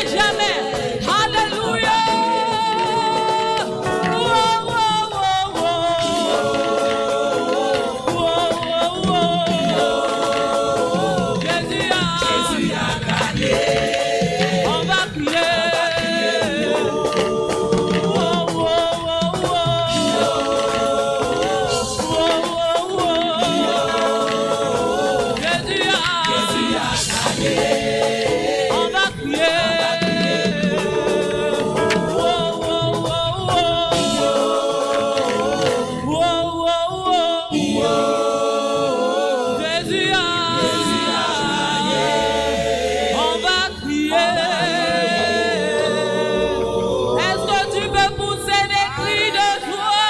jamais. Alléluia. Jésus a gagné. On va crier. Jésus a gagné. On va crier. Jésus a gagné. On va crier. Est-ce que tu peux pousser des cris de joie?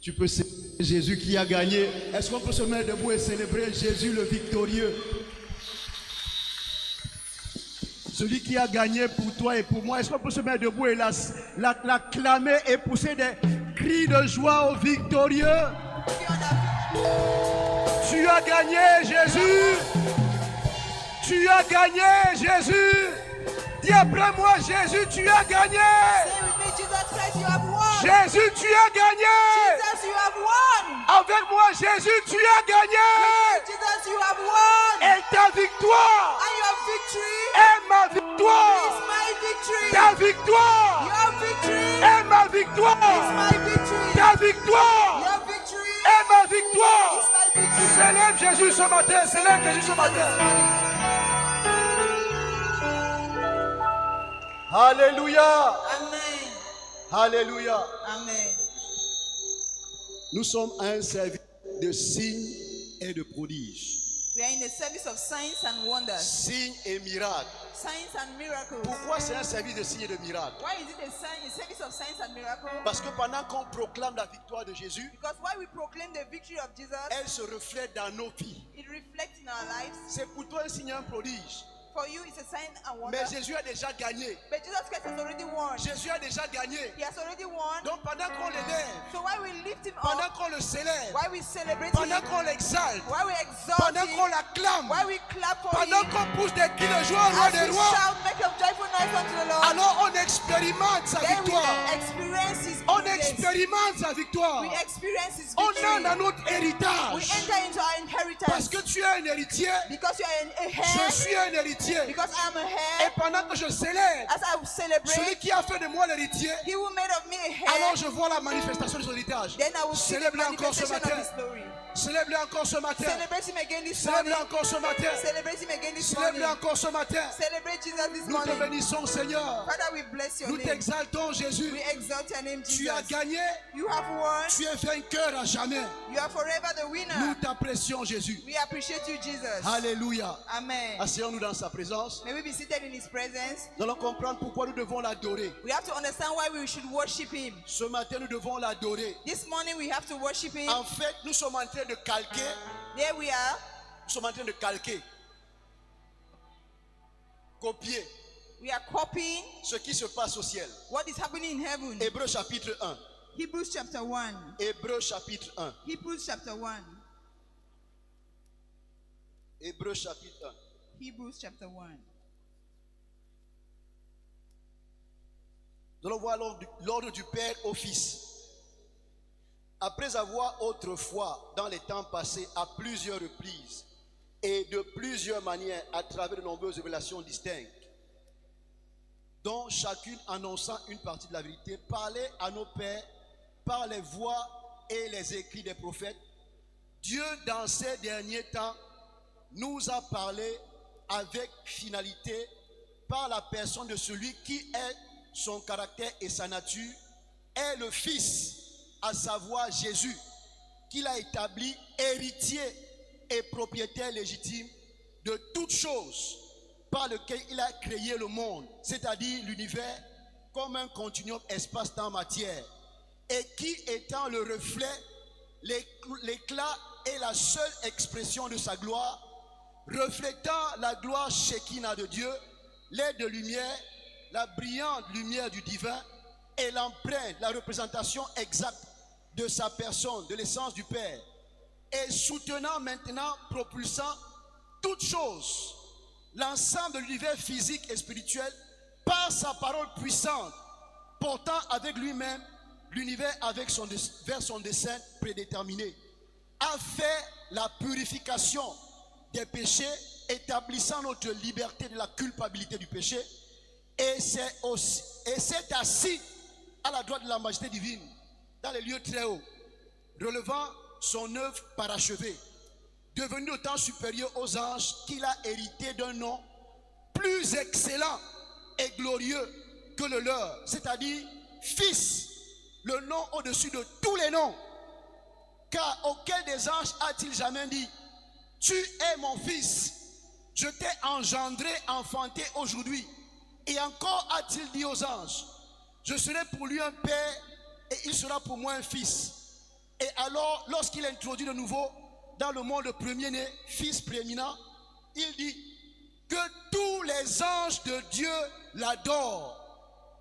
Tu peux célébrer Jésus qui a gagné. Est-ce qu'on peut se mettre debout et célébrer Jésus le victorieux? Celui qui a gagné pour toi et pour moi. Est-ce qu'on peut se mettre debout et l'acclamer et pousser des cris de joie au victorieux? Tu as gagné Jésus. Tu as gagné Jésus. Dis après moi, Jésus, tu as gagné. Say with me, Jesus Christ, you have won. Jésus, tu as gagné. Jesus, you have won. Avec moi, Jésus, tu as gagné. Jesus, you have won. Et ta victoire And your victory est ma is victoire. my victory. Ta victoire Your victory est ma is victoire. my victory. Ta victoire Your victory est ma victoire. is my victory. Célèbre Jésus ce matin. Célèbre Jésus ce matin. Alléluia. Amen. Alléluia. Amen. Nous sommes à un service de signes et de prodiges. We are in a service of signs and wonders. Signes et miracles. Signs and miracles. Pourquoi c'est un service de signes et de miracles? Why is it a service of signs and miracles? Parce que pendant qu'on proclame la victoire de Jésus, Because while we proclaim the victory of Jesus, elle se reflète dans nos vies. it reflects in our lives. C'est pour toi un signe et un prodige. For you, it's a sign and wonder. Mais Jésus a déjà gagné. But Jesus Christ has already won. Jésus a déjà gagné. He has already won. Donc pendant qu'on l'élève, So while we lift him pendant up, qu'on le célèbre, while we celebrate pendant him, qu'on l'exalte, while we exalt pendant qu'on him, l'acclame, while we clap for pendant him, qu'on pousse des cris de joie au roi as des we rois, shout, make a joyful noise unto the Lord, alors on expérimente sa then we victoire. experience his On goodness. expérimente sa victoire. We experience his On victory. a dans notre We héritage. enter into our Parce inheritance. que tu es un héritier, Because you are a je heir, suis un héritier. because I am a Et heir, pendant que je célèbre, as I celui celebrate, qui a fait de moi l'héritier, he who made of me a alors heir, je vois la manifestation de son héritage. then I will see the Célèbre-le encore ce manifestation of matin. his glory. Célèbre-le encore ce matin. Celebrate him again this morning. Célèbre-le encore ce matin. Celebrate him again this morning. Célèbre-le encore ce matin. Celebrate Jesus this Nous te morning. bénissons, Seigneur. Father, we bless your Nous name. t'exaltons, Jésus. We exalt your name, Tu as Jesus. gagné. You have won. Tu es vainqueur à jamais. You are forever the Nous winner. t'apprécions, Jésus. We appreciate you, Jesus. Alléluia. Amen. Asseyons-nous dans sa présence. May we be seated in his presence. Nous allons comprendre pourquoi nous devons l'adorer. We have to understand why we should worship him. Ce matin, nous devons l'adorer. This morning we have to worship him. En fait, nous sommes en train de calquer. There we are. Nous sommes en train de calquer. Copier We are copying ce qui se passe au ciel. what is happening in heaven. Hébreux chapitre 1. Hebrews chapter 1. Hébreux chapitre 1. Hebrews chapter 1. Hébreux chapitre 1. Hebrews chapter 1. Nous allons voir l'ordre du Père au Fils. Après avoir autrefois, dans les temps passés, à plusieurs reprises et de plusieurs manières, à travers de nombreuses révélations distinctes, dont chacune annonçant une partie de la vérité, parlait à nos pères par les voix et les écrits des prophètes, Dieu, dans ces derniers temps, nous a parlé avec finalité par la personne de celui qui est son caractère et sa nature, est le Fils, à savoir Jésus, qu'il a établi héritier et propriétaire légitime de toutes choses, par lequel il a créé le monde, c'est-à-dire l'univers, comme un continuum espace-temps-matière, et qui, étant le reflet, l'éclat et la seule expression de sa gloire, reflétant la gloire Shekinah de Dieu, l'aide de lumière, la brillante lumière du divin et l'empreinte, la représentation exacte de sa personne, de l'essence du Père, et soutenant maintenant, propulsant toutes choses, l'ensemble de l'univers physique et spirituel, par sa parole puissante, portant avec lui-même l'univers vers son dessein prédéterminé, a fait la purification des péchés, établissant notre liberté de la culpabilité du péché, et s'est assis à la droite de la majesté divine, dans les lieux très hauts, relevant son œuvre parachevée, devenu d'autant supérieur aux anges qu'il a hérité d'un nom plus excellent et glorieux que le leur, c'est-à-dire Fils, le nom au-dessus de tous les noms. Car auquel des anges a-t-il jamais dit: tu es mon fils, je t'ai engendré, enfanté aujourd'hui? Et encore a-t-il dit aux anges: je serai pour lui un père et il sera pour moi un fils. Et alors, lorsqu'il introduit de nouveau dans le monde premier-né, fils prééminent, il dit que tous les anges de Dieu l'adorent.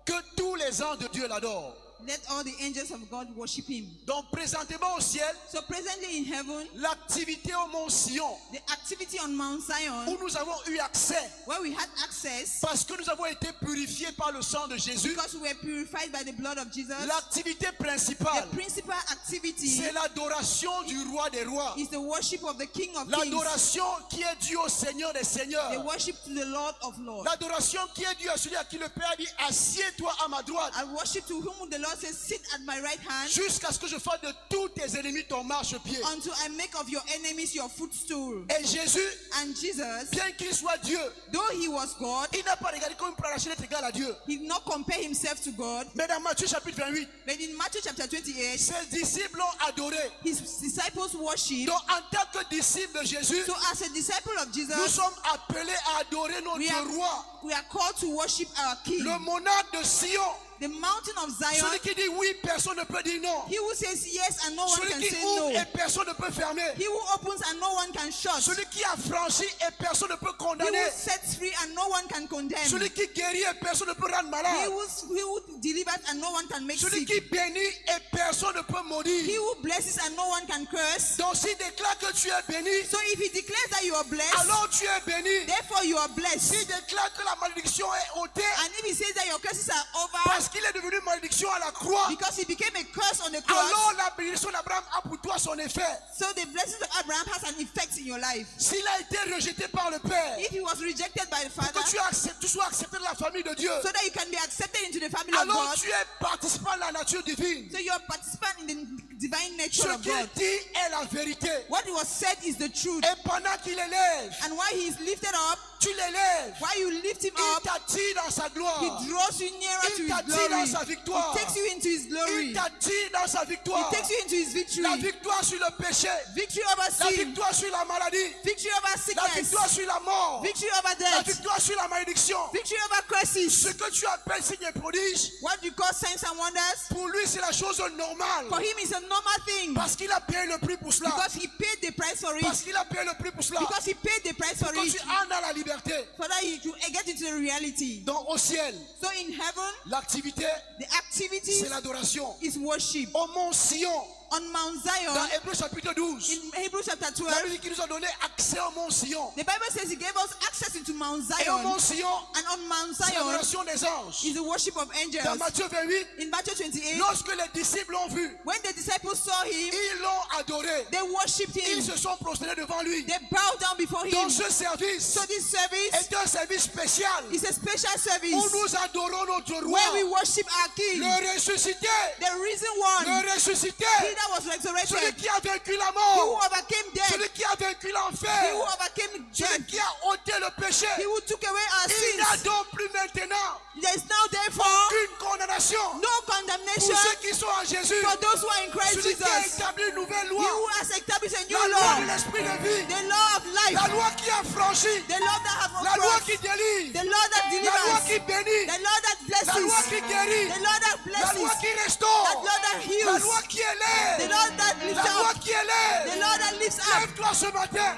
Que tous les anges de Dieu l'adorent. Let all the angels of God worship him. Donc présentement au ciel, So presently in heaven, l'activité au mont Sion, the activity on Mount Zion, où nous avons eu accès, where we had access parce que nous avons été purifiés par le sang de Jésus, because we were purified by the blood of Jesus, l'activité principale, the principal activity c'est l'adoration du roi des rois. is the worship of the King of Kings, L'adoration qui est due au Seigneur des the Seigneurs. worship to the Lord of Lords, L'adoration qui est due à celui à qui le Père dit: assieds-toi à ma droite, and worship to whom the Lord says, sit at my right hand, jusqu'à ce que je fasse de tous tes ennemis ton marchepied. until I make of your enemies your footstool. Et Jésus, And Jesus, bien qu'il soit Dieu, though he was God, il n'a pas regardé comme il peut arracher d'être égal à Dieu. he did not compare himself to God. Mais dans Matthieu chapitre 28, But in Matthew chapter 28, ses disciples l'ont adoré. his disciples worship. Donc en tant que disciples de Jésus, So as a disciple of nous Jesus, sommes appelés à adorer notre roi, we are called to worship our King, le monarque de Sion. the mountain of Zion. Celui qui dit oui, personne ne peut dire non. He who says yes and no one Celui can qui say ouvre no. et personne ne peut fermer. He who opens and no one can shut. Celui qui a franchi et personne ne peut He condamner. who sets free and no one can condemn. Celui qui guérit et personne ne peut rendre He malade. who delivers and no one can make Celui sick. qui bénit et personne ne peut He maudire. who blesses and no one can curse. Donc s'il déclare que tu es béni, So if he declares that you are blessed, alors tu es béni. therefore you are blessed. S'il déclare que la malédiction est ôtée, And if he says that your curses are over, parce qu'il est devenu malédiction à la croix, because he became a curse on the cross, alors la bénédiction d'Abraham a pour toi son effet. so the blessings of Abraham has an effect in your life. S'il a été rejeté par le Père, If he was rejected by the pour Father, que tu sois accepté de la famille de Dieu, so that you can be accepted into the family of alors God, tu es participant de la nature divine. so you're a participant in the divine nature Ce of qu'il God. dit est la vérité. What was said is the truth. Et pendant qu'il élève, And while he is lifted up, tu l'élèves. while you lift him Il up, t'attire dans sa gloire. he draws you nearer to Il his t'attire dans glory. sa victoire. He takes you into his glory. Il t'attire dans sa He victoire. takes you into his victory. La victoire sur le péché. Victory over La sin. victoire sur la maladie. Victory over La sickness. victoire sur la mort. Victory over La death. victoire sur la malédiction. Victory over curses. Ce que tu appelles signe et prodige, What you call signs and wonders, pour lui c'est la chose normale. for him is a normal thing. Parce qu'il a payé le prix pour cela. Because he paid the price for Parce it. qu'il a payé le prix pour cela. Because he paid the price for Quand tu it. entres dans la liberté. So that you get into the reality. Donc au ciel, So in heaven, l'activité, the activity c'est l'adoration. is worship. Au mont Sion, On Mount Zion, dans Hébreux chapitre 12, in Hebrews chapter la 12, Bible qui nous a donné accès au mont Sion. the Bible says he gave us access into Mount Et au Zion. mont Sion, And on Mount c'est Zion l'adoration des anges. is the worship of Dans angels. Matthieu 28, In Matthew 28, lorsque les disciples l'ont vu, when the disciples saw him, ils l'ont adoré. they worshipped Ils him. se sont prosternés devant lui. They bowed down before him. Donc ce service So this service est un service spécial is a special service où nous adorons notre roi, where we worship our King, le ressuscité, the risen one, le ressuscité, he that was celui resurrected, qui a vaincu la he who mort, overcame death, celui qui a vaincu he l'enfer, who overcame celui death, qui a ôté le péché. he who took away our Il n'y a sins. donc plus maintenant There is now therefore aucune condamnation no pour condemnation ceux qui sont en Jésus. for those who are in Christ Celui qui a Jesus. établi une nouvelle He loi, who has established a new la loi de law, l'esprit de vie, the law of life, la loi qui a franchi, the law that have la no loi cross, qui délivre, the law that la loi delivers, qui bénit, the law that la loi blesses, qui guérit, the law that la loi blesses, qui restaure, that law that la heals, loi qui the élève, law that lifts la loi up, qui élève. the law that lifts up. Lève-toi ce matin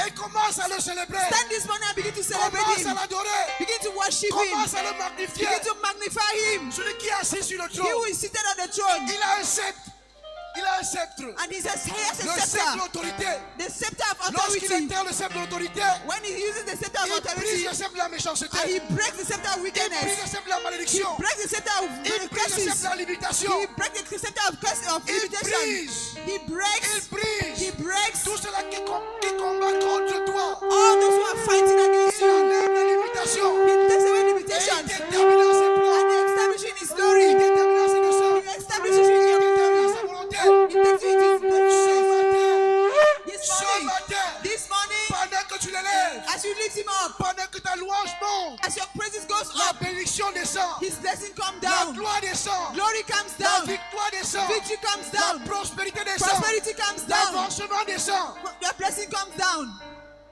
et commence à le célébrer. Stand this morning and begin to celebrate Commence à him. l'adorer. Begin to worship him. Commence à le magnifier. Begin to magnify him. Celui qui est assis sur le He who trône. is seated on the throne. Il a un sceptre. Il a un sceptre. And he says, he has Le a sceptre scepter. d'autorité. The scepter of Lorsqu'il authority. éteint le sceptre d'autorité, When he uses the scepter of il brise authority, le sceptre de la and méchanceté. he breaks the scepter of Il brise wickedness. le sceptre de la He malédiction. breaks the scepter of Il brise le curses. sceptre de la limitation. He breaks the scepter of curse of Il limitation. brise. He Il breaks. He brise breaks tout cela qui combat contre toi. all those who are fighting against Il you. enlève la limitation. He takes away Et il limitations. détermine dans ses plans. And he establishes in his Il glory. détermine dans ses desseins. He establishes in Il your détermine dans glory. sa volonté. He takes you in his Ce This matin, morning, this morning, pendant que tu l'élèves, as you lift him up, pendant que ta louange monte, as your praises goes la up, bénédiction descend. his blessing comes La down, gloire descend. glory comes La down, victoire descend. victory comes La down, prospérité descend. prosperity comes down, L'avancement descend. your blessing comes down.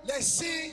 Les signes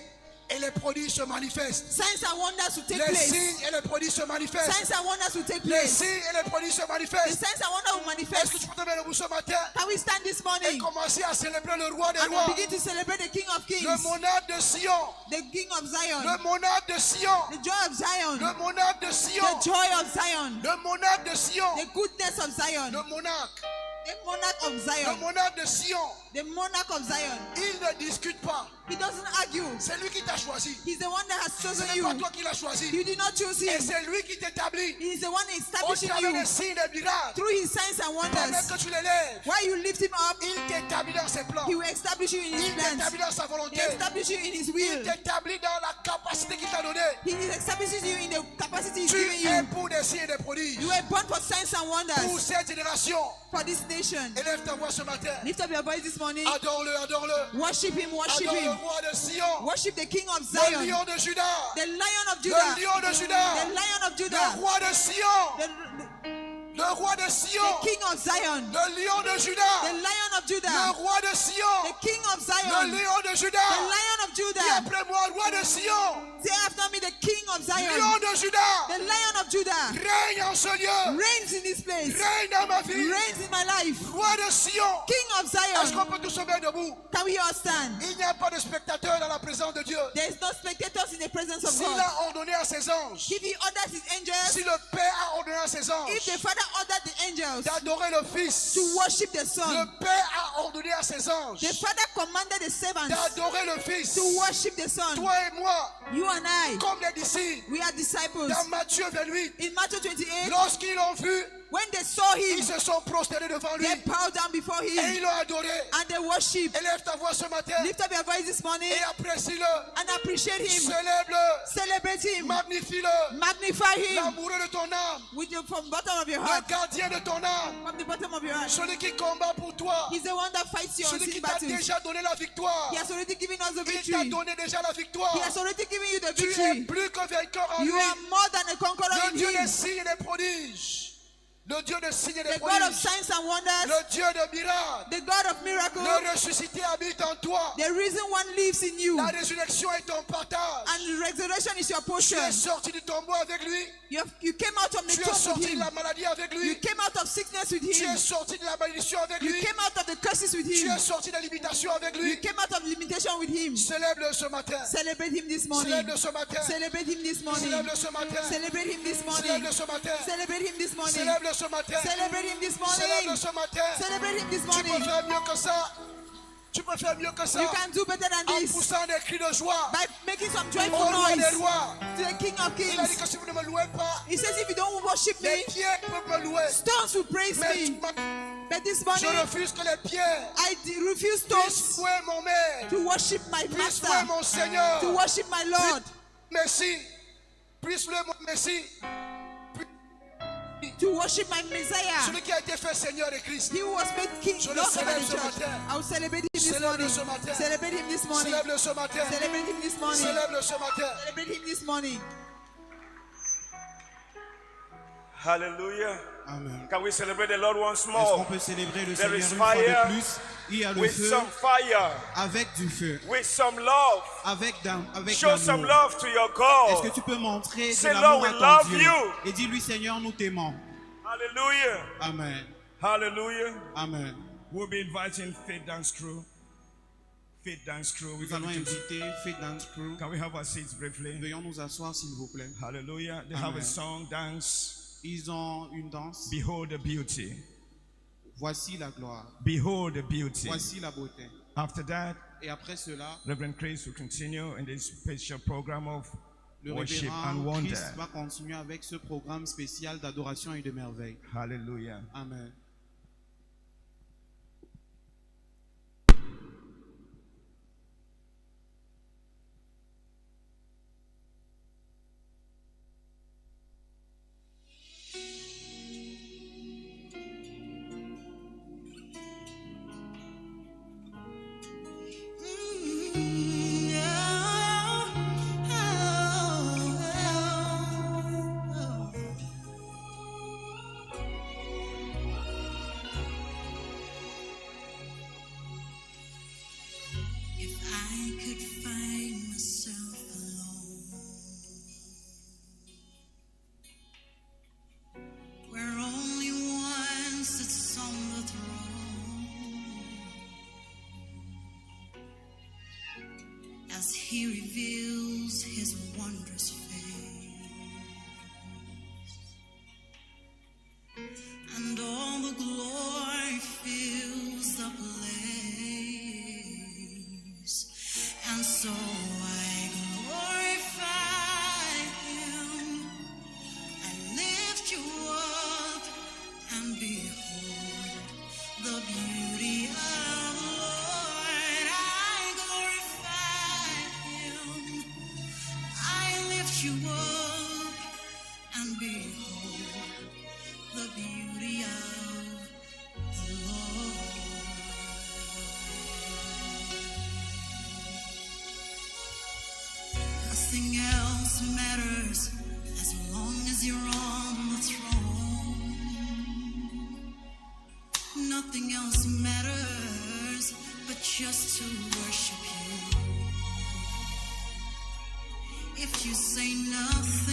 et les prodiges se manifestent. Signs and wonders will take Les place. signes et les prodiges se manifestent. Signs and wonders will take Les place. signes et les prodiges se The manifestent. signs and wonders will Est-ce que manifest. tu peux te mettre debout ce matin Can we stand this et morning commencer à célébrer le roi des and rois, begin to celebrate the King of le Kings, monarque de Sion, the King of Zion, le monarque de Sion, the joy of Zion, le monarque de Sion, the joy of Zion, le monarque de Sion, the goodness of Zion, le monarque, the monarch of le Zion, monarque de Sion. the monarch of Zion. Il ne discute pas. He doesn't argue. C'est lui qui t'a choisi. He's the one that has Ce chosen n'est you. pas toi qui l'as choisi. You did not choose Et him. c'est lui qui t'établit He is the one au establishing travers des you signes et des miracles. through his signs and Pendant wonders. que tu l'élèves, While you lift him up, il t'établit dans ses plans. he will establish you in his Il plans. t'établit dans sa He volonté. establishes you in his Il will. t'établit dans la capacité qu'il t'a donnée. He establishes you in the capacity he's Tu giving es you. pour des signes et des prodiges. You were born for signs and Pour wonders cette génération. for this nation. Élève ta voix ce matin. Lift up your voice this morning. Adore-le, adore-le. Worship him, worship Adore le him. roi de Sion. Worship the King of Le Zion, lion de Juda. the Lion of Le Judah, lion de Juda. the Lion of Le Judah, roi de Sion. the Le roi de Sion. King of Zion, Le lion de the Juda. Lion of Le Judah, roi de the Sion. King of Le Zion, lion de the Juda. Lion of Dis Judah. après moi, roi de Sion. Say after me, the King of Lion Zion, de Juda. the Lion of Judah Règne en ce lieu. reigns in this place, Règne dans ma vie. reigns in my life. Roi de Sion. King of Est-ce qu'on Zion, peut tous se mettre debout? can we all stand? Il n'y a pas de spectateur dans la présence de Dieu. There is no spectators in the presence of S'il God. a ordonné à ses anges, If he orders his angels, si le Père a ordonné à ses if anges the Father ordered the angels d'adorer le Fils, to worship the le Son, Père a ordonné à ses anges the Father commanded the servants d'adorer le Fils. to worship the Son. Toi et moi, You and I, comme les disciples, we are disciples. dans Matthieu 28, In Matthew 28, lorsqu'ils l'ont vu, when they saw ils him, se sont prosternés devant lui they bowed down before et him ils l'ont adoré. and they worship. Élève ta voix ce matin Lift up your voice this morning et apprécie-le, and appreciate him. célèbre-le, Celebrate him. magnifie-le, Magnify him l'amoureux de ton âme, with you from the bottom of your le heart. gardien de ton âme, From the bottom of your heart. celui qui combat pour toi, He's the one that fights your celui qui sin t'a battles. déjà donné la victoire. He has already given us the Il t'a victory. donné déjà la victoire. He has already given you the Tu es victory. plus que vainqueur en You lui. are more than a conqueror Le in Dieu des him. signes et des prodiges. Le Dieu des signes et des The God of prodiges. signs and wonders. Le Dieu de miracles. The God of miracles. Le ressuscité habite en toi. The reason one lives in you. La résurrection est ton partage. And resurrection is your Tu portion. es sorti du tombeau avec lui. You came out of the Tu es tomb sorti with de him. la maladie avec You lui. came out of sickness with Tu him. es sorti de la malédiction avec You lui. came out of the curses with Tu him. es sorti de la limitation avec You lui. came out of limitation with him. Célèbre-le ce matin. Celebrate him this morning. Célèbre-le ce matin. Celebrate him this morning. Célèbre-le ce matin. Celebrate him this morning. Célèbre-le ce matin. Celebrate him this morning. Célèbre-le ce matin. Celebrate him this morning. Célèbre-le ce matin. Celebrate him this Tu peux morning. faire mieux que ça. Tu peux faire mieux que ça. You can do better than En this poussant des cris de joie. by making some joyful Au roi des noise rois. to the King of Il a dit Kings. que si vous ne me louez pas, He says, if you don't worship les me, pierres peuvent me louer. stones will praise Mais me. But this je morning, refuse que les pierres refuse puissent stones louer mon maître, to worship my puissent louer master, mon Seigneur, to worship my Lord, Messie, puissent louer mon Messie, to worship my Messiah. celui qui a été fait Seigneur et Christ. He was made King, Je le Lord over célèbre the ce church. matin. I will celebrate him this Célèbre-le morning. ce matin. Celebrate him this morning. Célèbre-le ce matin. Celebrate him this morning. Célèbre-le ce matin. Celebrate him this morning. Hallelujah. Amen. Can we celebrate the Lord once Est-ce qu'on more? peut célébrer le There Seigneur is une fois fire de plus? Il y a le With feu some fire, avec du feu, with some love. avec Show some l'amour. love to your Est-ce que God. tu peux montrer de Say, l'amour Lord, à we ton love Dieu? you. Et dis-lui, Seigneur, nous t'aimons. Hallelujah. Amen. Hallelujah. Amen. We'll be inviting Faith Dance Crew Faith Dance Crew. We're Nous allons going to inviter Faith Dance Crew. Can we have our seats briefly? Veuillons nous asseoir, s'il vous plaît. Hallelujah. They have Amen. a song, dance. Ils ont une danse. Behold the beauty. Voici la gloire. Behold the beauty. Voici la beauté. After that, Et après cela, Reverend Chris will continue in this special program of le worship and révérend wonder. Christ va continuer avec ce programme spécial d'adoration et de merveille. Hallelujah. Amen. If I could find myself alone, where only one sits on the throne, as he reveals his wondrous face, and all the glory fills the place. And so I glorify him, I lift you up, and behold the beauty of the Lord. I glorify him, I lift you up, and behold the beauty of the Lord. Nothing else matters as long as you're on the throne. Nothing else matters but just to worship you. If you say nothing